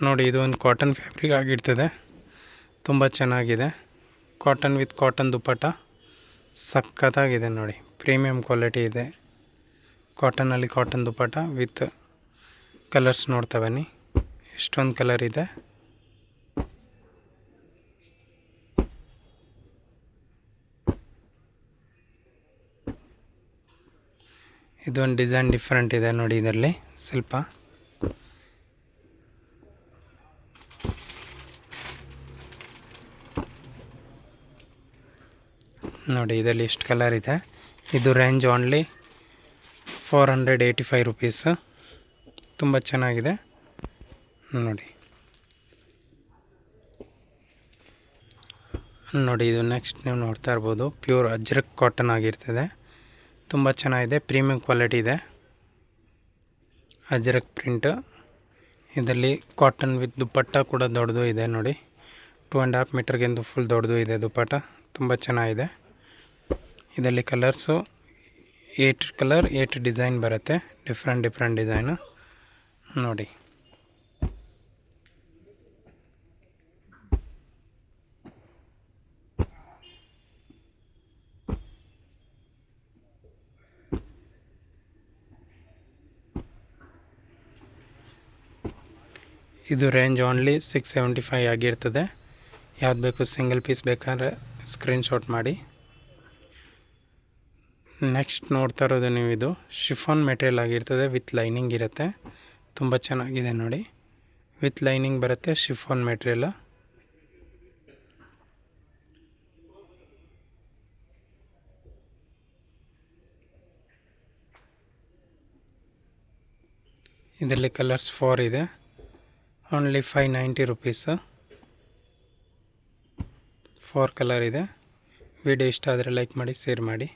ನೋಡಿ, ಇದು ಒಂದು ಕಾಟನ್ ಫ್ಯಾಬ್ರಿಕ್ ಆಗಿರ್ತದೆ. ತುಂಬ ಚೆನ್ನಾಗಿದೆ. ಕಾಟನ್ ವಿತ್ ಕಾಟನ್ ದುಪ್ಪಟ್ಟ ಸಖತ್ತಾಗಿದೆ ನೋಡಿ. ಪ್ರೀಮಿಯಂ ಕ್ವಾಲಿಟಿ ಇದೆ. ಕಾಟನಲ್ಲಿ ಕಾಟನ್ ದುಪ್ಪಟ್ಟ ವಿತ್ ಕಲರ್ಸ್ ನೋಡ್ತಾ ಬನ್ನಿ. ಎಷ್ಟೊಂದು ಕಲರ್ ಇದೆ. ಇದೊಂದು ಡಿಸೈನ್ ಡಿಫ್ರೆಂಟ್ ಇದೆ ನೋಡಿ. ಇದರಲ್ಲಿ ಸ್ವಲ್ಪ ನೋಡಿ, ಇದರಲ್ಲಿ ಇಷ್ಟು ಕಲರ್ ಇದೆ. ಇದು ರೇಂಜ್ ಓನ್ಲಿ 485 ರುಪೀಸ್. ತುಂಬ ಚೆನ್ನಾಗಿದೆ ನೋಡಿ. ನೋಡಿ, ಇದು ನೆಕ್ಸ್ಟ್ ನೀವು ನೋಡ್ತಾ ಇರ್ಬೋದು. ಪ್ಯೂರ್ ಅಜ್ರಕ್ ಕಾಟನ್ ಆಗಿರ್ತದೆ. ತುಂಬ ಚೆನ್ನಾಗಿದೆ. ಪ್ರೀಮಿಯಂ ಕ್ವಾಲಿಟಿ ಇದೆ. ಅಜ್ರಕ್ ಪ್ರಿಂಟ್. ಇದರಲ್ಲಿ ಕಾಟನ್ ವಿತ್ ದುಪ್ಪಟ್ಟ ಕೂಡ ದೊಡ್ಡದು ಇದೆ ನೋಡಿ. 2.5 ಮೀಟರ್ಗಿಂತ ಫುಲ್ ದೊಡ್ಡದು ಇದೆ ದುಪ್ಪಟ್ಟ. ತುಂಬ ಚೆನ್ನಾಗಿದೆ. ಇದರಲ್ಲಿ ಕಲರ್ಸು 8 ಕಲರ್ 8 ಡಿಸೈನ್ ಬರುತ್ತೆ. ಡಿಫ್ರೆಂಟ್ ಡಿಸೈನು ನೋಡಿ. ಇದು ರೇಂಜ್ ಓನ್ಲಿ 675 ಆಗಿರ್ತದೆ. ಯಾವ್ದು ಬೇಕು ಸಿಂಗಲ್ ಪೀಸ್ ಬೇಕಾದ್ರೆ ಸ್ಕ್ರೀನ್ಶಾಟ್ ಮಾಡಿ. ನೆಕ್ಸ್ಟ್ ನೋಡ್ತಾ ಇರೋದು ನೀವು, ಇದು ಶಿಫಾನ್ ಮೆಟೀರಿಯಲ್ ಆಗಿರ್ತದೆ. ವಿತ್ ಲೈನಿಂಗ್ ಇರುತ್ತೆ. ತುಂಬ ಚೆನ್ನಾಗಿದೆ ನೋಡಿ. ವಿತ್ ಲೈನಿಂಗ್ ಬರುತ್ತೆ. Chiffon material. ಇದರಲ್ಲಿ ಕಲರ್ಸ್ 4 ಇದೆ. Only 590 rupees. 4 ಕಲರ್ ಇದೆ. ವಿಡಿಯೋ ಇಷ್ಟ ಆದರೆ ಲೈಕ್ ಮಾಡಿ, ಶೇರ್ ಮಾಡಿ.